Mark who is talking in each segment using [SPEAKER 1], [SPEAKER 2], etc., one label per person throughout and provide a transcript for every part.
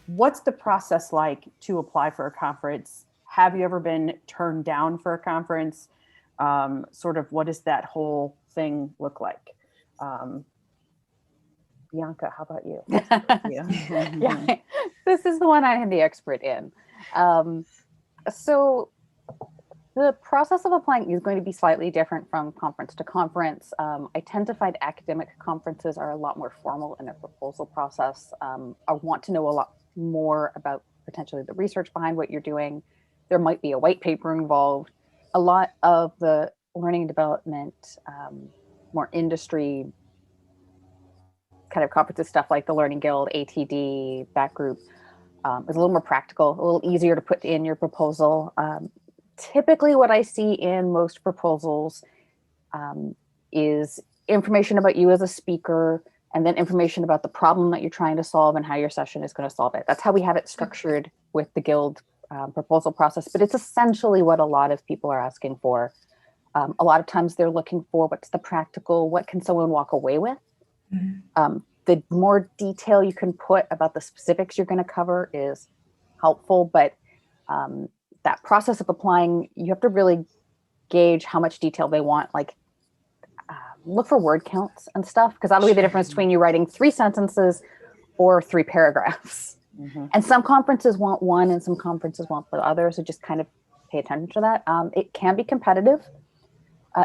[SPEAKER 1] what's the process like to apply for a conference? Have you ever been turned down for a conference? Sort of what does that whole thing look like? Um, Bianca, how about you?
[SPEAKER 2] Yeah, this is the one I am the expert in. Um, so the process of applying is going to be slightly different from conference to conference. I tend to find academic conferences are a lot more formal in their proposal process. I want to know a lot more about potentially the research behind what you're doing. There might be a white paper involved. A lot of the learning and development, more industry kind of conferences, stuff like the Learning Guild, ATD, that group, is a little more practical, a little easier to put in your proposal. Typically, what I see in most proposals is information about you as a speaker, and then information about the problem that you're trying to solve and how your session is going to solve it. That's how we have it structured with the Guild proposal process, but it's essentially what a lot of people are asking for. A lot of times they're looking for what's the practical, what can someone walk away with? The more detail you can put about the specifics you're going to cover is helpful, but that process of applying, you have to really gauge how much detail they want. Like, look for word counts and stuff, because that'll be the difference between you writing 3 sentences or 3 paragraphs. Mm-hmm. And some conferences want one and some conferences want the other. So just kind of pay attention to that. It can be competitive.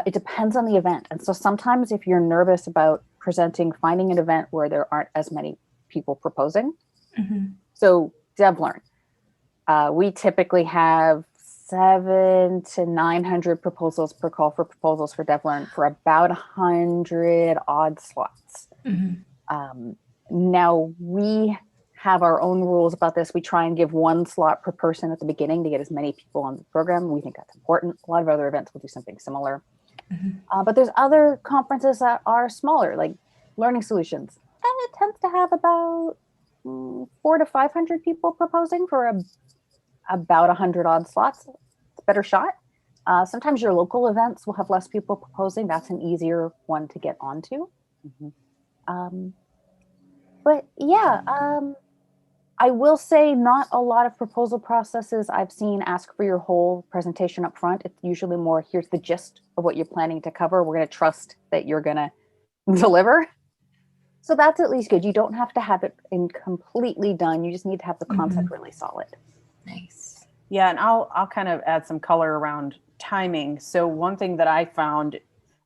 [SPEAKER 2] It depends on the event. And so sometimes if you're nervous about presenting, finding an event where there aren't as many people proposing. Mm-hmm. So DevLearn, we typically have 700 to 900 proposals per call for proposals for DevLearn for about 100 odd slots. Mm-hmm. Now we have our own rules about this. We try and give 1 slot per person at the beginning to get as many people on the program. We think that's important. A lot of other events will do something similar. Mm-hmm. But there's other conferences that are smaller, like Learning Solutions. And it tends to have about 400 to 500 people proposing for about 100 odd slots. It's a better shot. Sometimes your local events will have less people proposing. That's an easier one to get onto. Mm-hmm. But yeah, I will say not a lot of proposal processes I've seen ask for your whole presentation up front. It's usually more, here's the gist of what you're planning to cover. We're going to trust that you're going to deliver. So that's at least good. You don't have to have it completely done. You just need to have the concept really solid.
[SPEAKER 3] Nice.
[SPEAKER 1] Yeah, and I'll kind of add some color around timing. So one thing that I found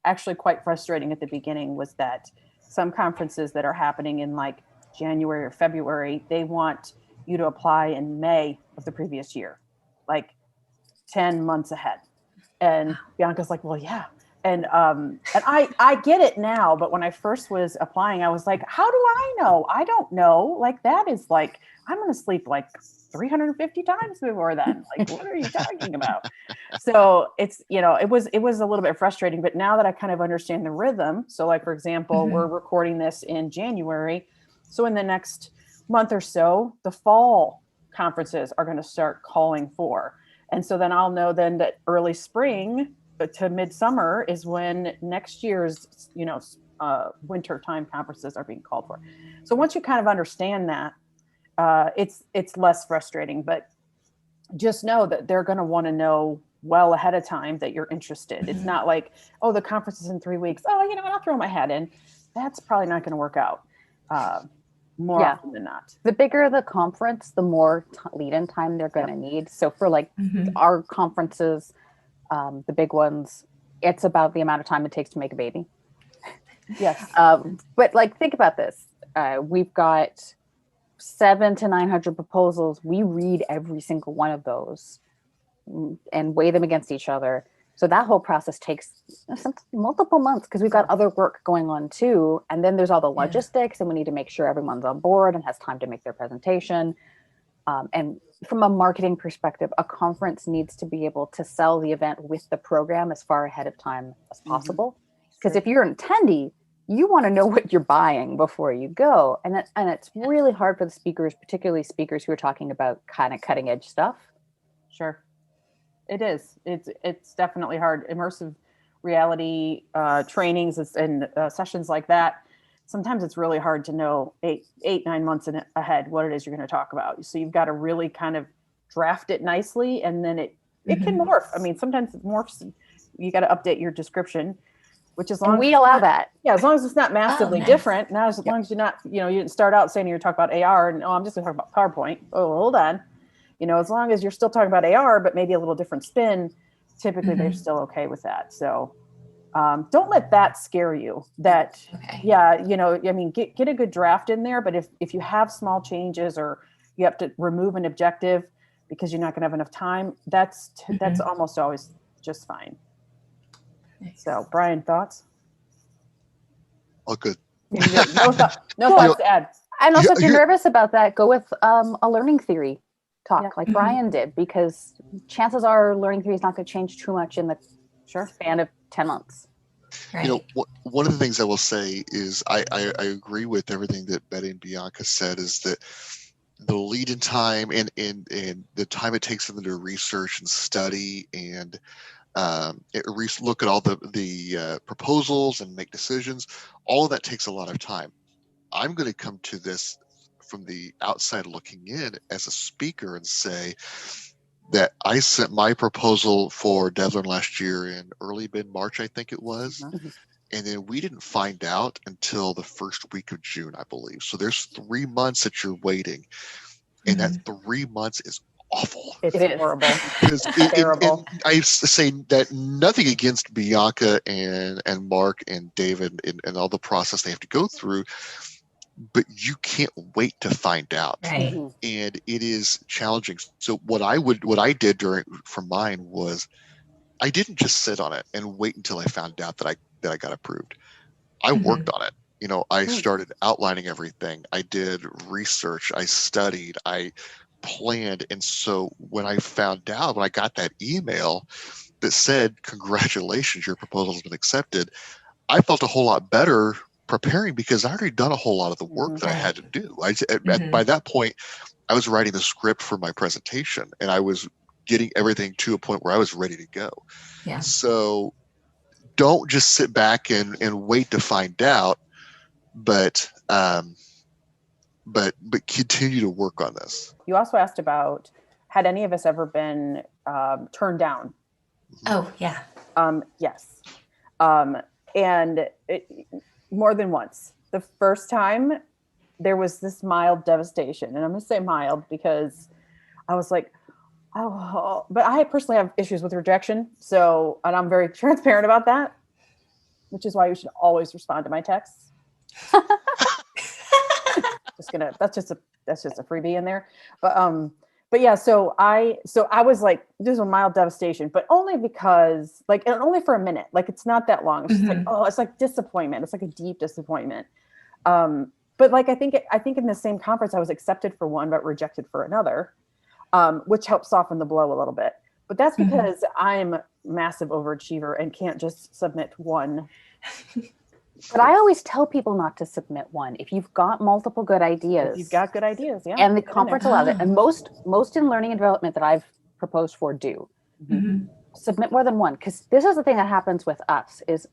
[SPEAKER 1] actually quite frustrating at the beginning was that some conferences that are happening in like January or February, they want you to apply in May of the previous year, like 10 months ahead. And Bianca's like, well, yeah. And I get it now, but when I first was applying, I was like, how do I know? I don't know. Like, that is like, I'm going to sleep like 350 times before then. Like, what are you talking about? So it's, it was a little bit frustrating, but now that I kind of understand the rhythm. So like, for example, we're recording this in January. So in the next month or so, the fall conferences are going to start calling for. And so then I'll know then that early spring to midsummer is when next year's, winter time conferences are being called for. So once you kind of understand that, it's less frustrating, but just know that they're going to want to know well ahead of time that you're interested. It's not like, oh, the conference is in 3 weeks. Oh, I'll throw my hat in. That's probably not going to work out. More often than not.
[SPEAKER 2] The bigger the conference, the more lead-in time they're going to need. So for like our conferences, the big ones, it's about the amount of time it takes to make a baby.
[SPEAKER 1] Yes.
[SPEAKER 2] But like, think about this. We've got 700 to 900 proposals. We read every single one of those and weigh them against each other. So that whole process takes multiple months because we've got other work going on too. And then there's all the logistics and we need to make sure everyone's on board and has time to make their presentation. And from a marketing perspective, a conference needs to be able to sell the event with the program as far ahead of time as possible. Because if you're an attendee, you want to know what you're buying before you go. And it's really hard for the speakers, particularly speakers who are talking about kind of cutting edge stuff.
[SPEAKER 1] Sure. It is. It's definitely hard. Immersive reality trainings and sessions like that, sometimes it's really hard to know 9 months ahead what it is you're going to talk about. So you've got to really kind of draft it nicely, and then it can morph. I mean, sometimes it morphs. You got to update your description, which is long.
[SPEAKER 2] And we allow that.
[SPEAKER 1] Yeah, as long as it's not massively different. Now, as long as you're not, you didn't start out saying you're talking about AR, and I'm just going to talk about PowerPoint. Oh, hold on. As long as you're still talking about AR, but maybe a little different spin, typically they're still okay with that. So don't let that scare you. That, I mean, get a good draft in there. But if you have small changes or you have to remove an objective because you're not going to have enough time, that's almost always just fine. Nice. So, Brian, thoughts?
[SPEAKER 3] All good.
[SPEAKER 1] No thoughts to add.
[SPEAKER 2] And also, if you're nervous about that, go with a learning theory talk like Brian did, because chances are learning theory is not going to change too much in the span of 10 months.
[SPEAKER 3] Right. One of the things I will say is I agree with everything that Betty and Bianca said, is that the lead in time and the time it takes for them to research and study and look at all the proposals and make decisions, all of that takes a lot of time. I'm going to come to this from the outside looking in as a speaker and say that I sent my proposal for DevLearn last year in early mid-March, I think it was. And then we didn't find out until the first week of June, I believe. So there's 3 months that you're waiting. And that 3 months is awful.
[SPEAKER 1] It is horrible.
[SPEAKER 3] Terrible. And I say that nothing against Bianca and Mark and David and all the process they have to go through, but you can't wait to find out.
[SPEAKER 4] Right.
[SPEAKER 3] And it is challenging. So what I did for mine was I didn't just sit on it and wait until I found out that I got approved. I worked on it. I started outlining everything. I did research. I studied. I planned. And so when I got that email that said, congratulations, your proposal has been accepted, I felt a whole lot better preparing because I already done a whole lot of the work that I had to do. By that point, I was writing the script for my presentation and I was getting everything to a point where I was ready to go.
[SPEAKER 4] Yeah.
[SPEAKER 3] So don't just sit back and wait to find out, but continue to work on this.
[SPEAKER 1] You also asked about, had any of us ever been turned down?
[SPEAKER 4] Oh, yeah.
[SPEAKER 1] Yes. And more than once. The first time there was this mild devastation, and I'm going to say mild because I was like, oh, but I personally have issues with rejection. So, and I'm very transparent about that, which is why you should always respond to my texts. That's just a freebie in there. But yeah, so I was like, this was a mild devastation, but only because and only for a minute, it's not that long. It's just like, oh, it's like disappointment. It's like a deep disappointment. But I think in the same conference, I was accepted for one, but rejected for another, which helped soften the blow a little bit. But that's because I'm a massive overachiever and can't just submit one.
[SPEAKER 2] But I always tell people not to submit one. If you've got multiple good ideas.
[SPEAKER 1] If you've got good ideas, yeah.
[SPEAKER 2] And the conference allows it. And most in learning and development that I've proposed for do. Submit more than one. Because this is the thing that happens with us is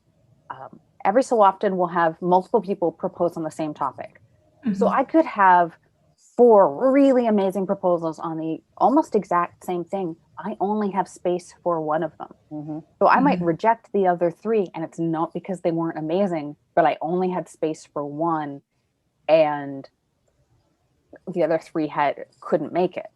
[SPEAKER 2] every so often we'll have multiple people propose on the same topic. So I could have 4 really amazing proposals on the almost exact same thing. I only have space for one of them. So I might reject the other 3, and it's not because they weren't amazing, but I only had space for one, and the other 3 couldn't make it.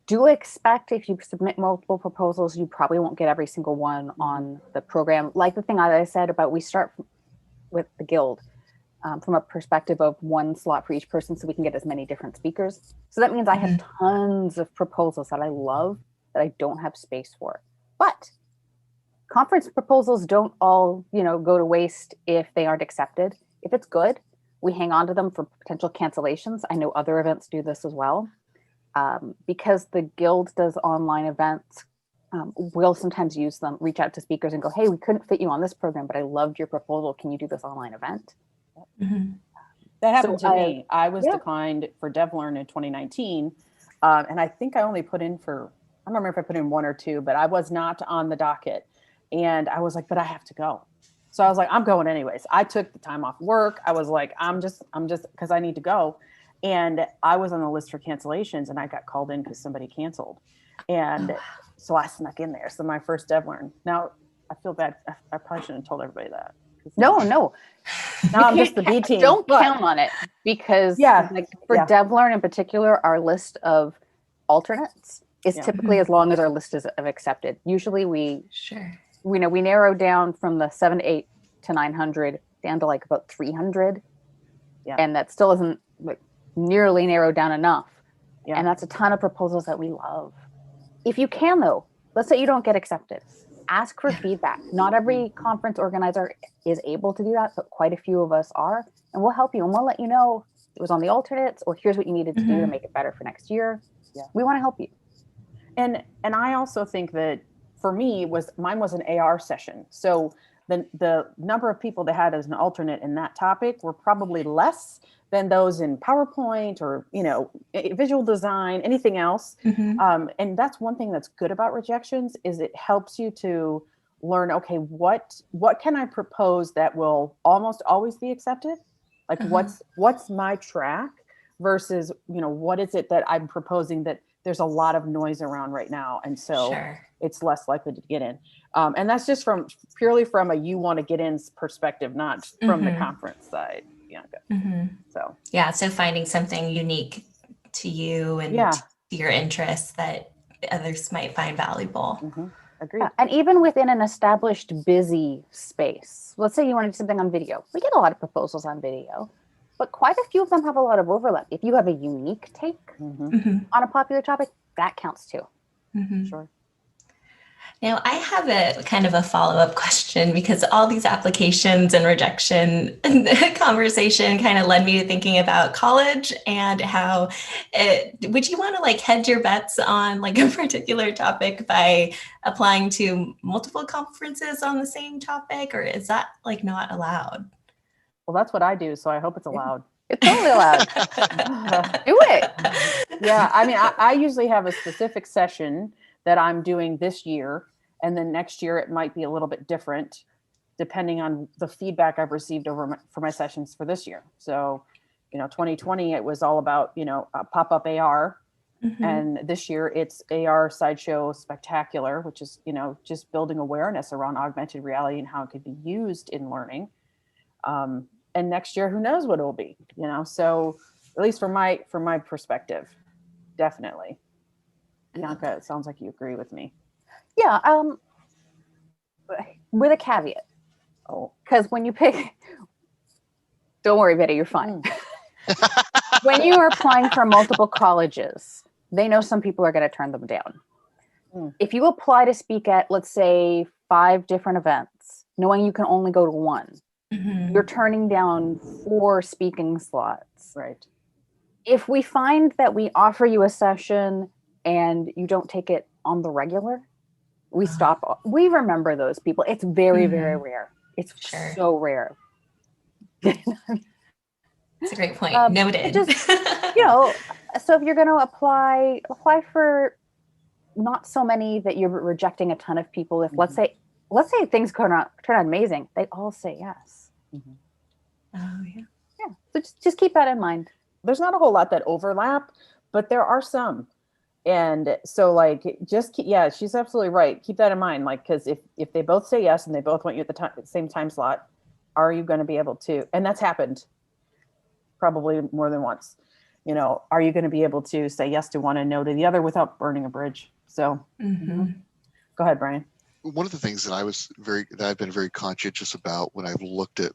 [SPEAKER 2] Do expect if you submit multiple proposals, you probably won't get every single one on the program. Like the thing I said about we start with the guild. From a perspective of 1 slot for each person so we can get as many different speakers. So that means I have tons of proposals that I love that I don't have space for. But conference proposals don't all, go to waste if they aren't accepted. If it's good, we hang on to them for potential cancellations. I know other events do this as well. Because the guild does online events, we'll sometimes use them, reach out to speakers and go, hey, we couldn't fit you on this program, but I loved your proposal. Can you do this online event?
[SPEAKER 1] That happened to me. I was declined for DevLearn in 2019. And I think I only put in for, I don't remember if I put in 1 or 2, but I was not on the docket. And I was like, but I have to go. So I was like, I'm going anyways. I took the time off work. I was like, I'm just because I need to go. And I was on the list for cancellations, and I got called in because somebody canceled. And so I snuck in there. So my first dev learn. Now I feel bad. I probably shouldn't have told everybody that.
[SPEAKER 2] No.
[SPEAKER 1] Now I'm just the B team.
[SPEAKER 2] Don't count on it, because like for DevLearn in particular, our list of alternates is typically as long as our list is of accepted. Usually we narrow down from the 7 to 8 to 900 down to like about 300. Yeah. And that still isn't like nearly narrowed down enough. Yeah. And that's a ton of proposals that we love. If you can though, let's say you don't get accepted, ask for feedback. Not every conference organizer is able to do that, but quite a few of us are, and we'll help you, and we'll let you know it was on the alternates, or here's what you needed to do to make it better for next year. Yeah. We want to help you.
[SPEAKER 1] And I also think that for me mine was an AR session. So the number of people that had as an alternate in that topic were probably less than those in PowerPoint or, visual design, anything else. And that's one thing that's good about rejections is it helps you to learn, okay, what can I propose that will almost always be accepted? Like what's my track versus, what is it that I'm proposing that there's a lot of noise around right now. And so it's less likely to get in. And that's just purely from a you want to get in perspective, not from the conference side.
[SPEAKER 4] So finding something unique to you and to your interests that others might find valuable.
[SPEAKER 1] Agreed.
[SPEAKER 2] Yeah. And even within an established busy space, let's say you want to do something on video. We get a lot of proposals on video, but quite a few of them have a lot of overlap. If you have a unique take on a popular topic, that counts too.
[SPEAKER 1] Sure.
[SPEAKER 4] Now, I have a kind of a follow-up question, because all these applications and rejection conversation kind of led me to thinking about college and how would you want to like hedge your bets on like a particular topic by applying to multiple conferences on the same topic, or is that like not allowed?
[SPEAKER 1] Well, that's what I do, so I hope it's allowed.
[SPEAKER 2] It's totally allowed. Do it.
[SPEAKER 1] Yeah, I mean, I usually have a specific session that I'm doing this year, and then next year it might be a little bit different depending on the feedback I've received for my sessions for this year. So, 2020 it was all about pop-up AR, and this year it's AR Sideshow Spectacular, which is just building awareness around augmented reality and how it could be used in learning. And next year, who knows what it will be? So at least from my perspective, definitely. Bianca, it sounds like you agree with me.
[SPEAKER 2] Yeah, with a caveat. Because when you pick, don't worry, Betty, you're fine. When you are applying for multiple colleges, they know some people are going to turn them down. If you apply to speak at, let's say, 5 different events, knowing you can only go to one, you're turning down 4 speaking slots.
[SPEAKER 1] Right.
[SPEAKER 2] If we find that we offer you a session and you don't take it on the regular, we stop. We remember those people. It's very, very rare. It's so rare.
[SPEAKER 4] That's a great point. Noted.
[SPEAKER 2] Just, so if you're going to apply for not so many that you're rejecting a ton of people. If let's say things turn out amazing, they all say yes.
[SPEAKER 4] Oh yeah.
[SPEAKER 2] Yeah. So just keep that in mind.
[SPEAKER 1] There's not a whole lot that overlap, but there are some. And so like, she's absolutely right. Keep that in mind. Like, cause if they both say yes and they both want you at the same time slot, are you going to be able to, and that's happened probably more than once, are you going to be able to say yes to one and no to the other without burning a bridge? So Go ahead, Brian.
[SPEAKER 3] One of the things that I've been very conscientious about when I've looked at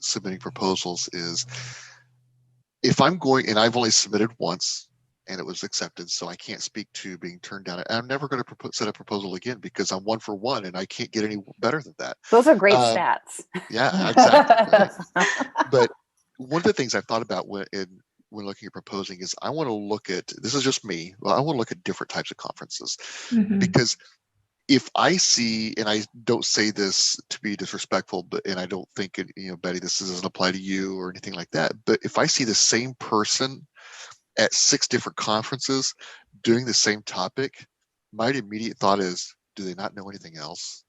[SPEAKER 3] submitting proposals is if I'm going, and I've only submitted once and it was accepted, so I can't speak to being turned down. And I'm never going to set a proposal again because I'm 1 for 1 and I can't get any better than that.
[SPEAKER 2] Those are great stats.
[SPEAKER 3] Yeah, exactly. But one of the things I've thought about when looking at proposing is I want to look at, this is just me, I want to look at different types of conferences because if I see, and I don't say this to be disrespectful, and I don't think, Betty, this doesn't apply to you or anything like that, but if I see the same person at 6 different conferences doing the same topic, my immediate thought is, do they not know anything else?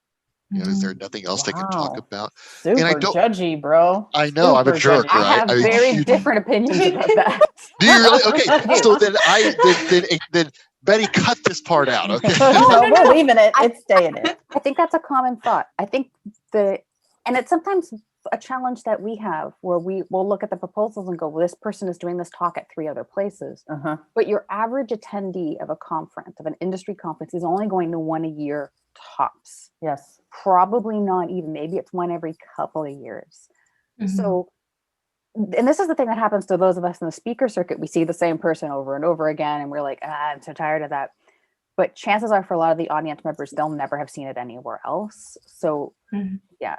[SPEAKER 3] Is there nothing else they can talk
[SPEAKER 1] Wow.
[SPEAKER 3] about?
[SPEAKER 1] Super
[SPEAKER 3] And I don't.
[SPEAKER 1] judgy, bro.
[SPEAKER 3] I know I'm a
[SPEAKER 1] Super
[SPEAKER 3] jerk,
[SPEAKER 1] judgy.
[SPEAKER 2] I
[SPEAKER 3] right?
[SPEAKER 2] have very
[SPEAKER 3] you-
[SPEAKER 2] different opinions about that.
[SPEAKER 3] Do you really? Okay,
[SPEAKER 1] I
[SPEAKER 3] so
[SPEAKER 1] do.
[SPEAKER 3] then Betty, cut this part out. Okay.
[SPEAKER 1] No, we're
[SPEAKER 2] no.
[SPEAKER 1] leaving it.
[SPEAKER 2] I-
[SPEAKER 1] It's staying in.
[SPEAKER 2] I think that's a common thought. I think and it's sometimes a challenge that we have where we will look at the proposals and go, well, this person is doing this talk at 3 other places.
[SPEAKER 1] Uh-huh.
[SPEAKER 2] But your average attendee of a conference, of an industry conference, is only going to one a year tops.
[SPEAKER 1] Yes.
[SPEAKER 2] Probably not even, maybe it's one every couple of years.
[SPEAKER 4] Mhm.
[SPEAKER 2] So, and this is the thing that happens to those of us in the speaker circuit. We see the same person over and over again, and we're like, I'm so tired of that. But chances are for a lot of the audience members, they'll never have seen it anywhere else. So
[SPEAKER 4] Mhm.
[SPEAKER 2] yeah,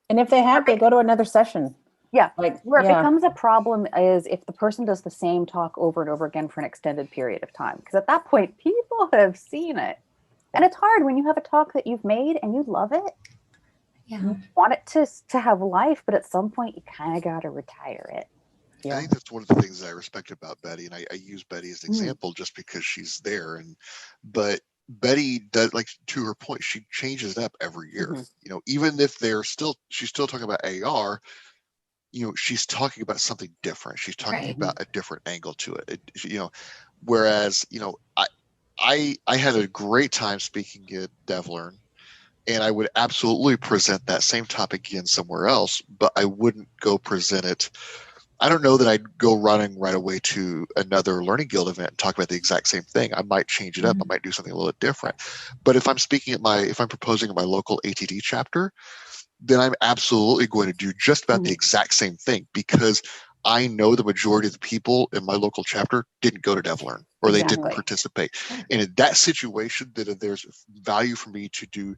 [SPEAKER 1] And if they have, they go to another session.
[SPEAKER 2] Yeah.
[SPEAKER 1] Like
[SPEAKER 2] where it
[SPEAKER 1] yeah.
[SPEAKER 2] becomes a problem is if the person does the same talk over and over again for an extended period of time. Because at that point, people have seen it. And it's hard when you have a talk that you've made and you love it.
[SPEAKER 4] Yeah.
[SPEAKER 2] You want it to have life, but at some point you kind of got to retire it.
[SPEAKER 3] I
[SPEAKER 1] Yeah.
[SPEAKER 3] think that's one of the things that I respect about Betty, and I use Betty as an example just because she's there. But Betty does, like, to her point, she changes it up every year.
[SPEAKER 2] Mhm.
[SPEAKER 3] Even if she's still talking about AR. She's talking about something different. She's talking
[SPEAKER 4] Right.
[SPEAKER 3] about a different angle to it. Whereas I had a great time speaking at DevLearn, and I would absolutely present that same topic again somewhere else, but I wouldn't go present it. I don't know that I'd go running right away to another Learning Guild event and talk about the exact same thing. I might change it up. I might do something a little bit different. But if I'm proposing at my local ATD chapter, then I'm absolutely going to do just about the exact same thing, because I know the majority of the people in my local chapter didn't go to DevLearn, or they didn't
[SPEAKER 2] Exactly.
[SPEAKER 3] participate. And in that situation, that there's value for me to do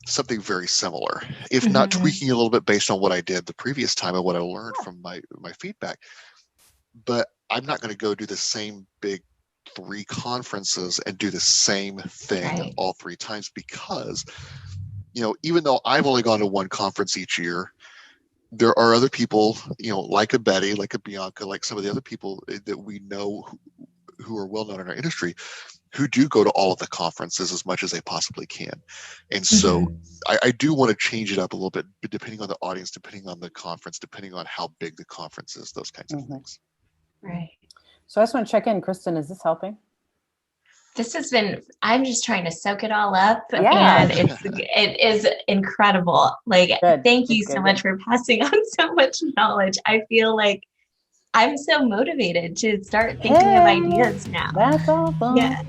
[SPEAKER 3] something very similar, if not
[SPEAKER 4] Mhm.
[SPEAKER 3] tweaking a little bit based on what I did the previous time and what I learned from my feedback. But I'm not going to go do the same big 3 conferences and do the same thing
[SPEAKER 4] Right.
[SPEAKER 3] all 3 times, because even though I've only gone to 1 conference each year, there are other people, like a Betty, like a Bianca, like some of the other people that we know who are well known in our industry, who do go to all of the conferences as much as they possibly can. And so I do want to change it up a little bit, depending on the audience, depending on the conference, depending on how big the conference is, those kinds of things.
[SPEAKER 4] Right.
[SPEAKER 1] So I just want to check in, Kristen, is this helping?
[SPEAKER 4] This has been, I'm just trying to soak it all up.
[SPEAKER 2] Yeah.
[SPEAKER 4] And it is incredible. Like,
[SPEAKER 1] Good.
[SPEAKER 4] thank you
[SPEAKER 1] Good,
[SPEAKER 4] so
[SPEAKER 1] good,
[SPEAKER 4] much for passing on so much knowledge. I feel like I'm so motivated to start thinking of
[SPEAKER 1] Hey,
[SPEAKER 4] ideas now.
[SPEAKER 1] That's awesome.
[SPEAKER 4] Yeah.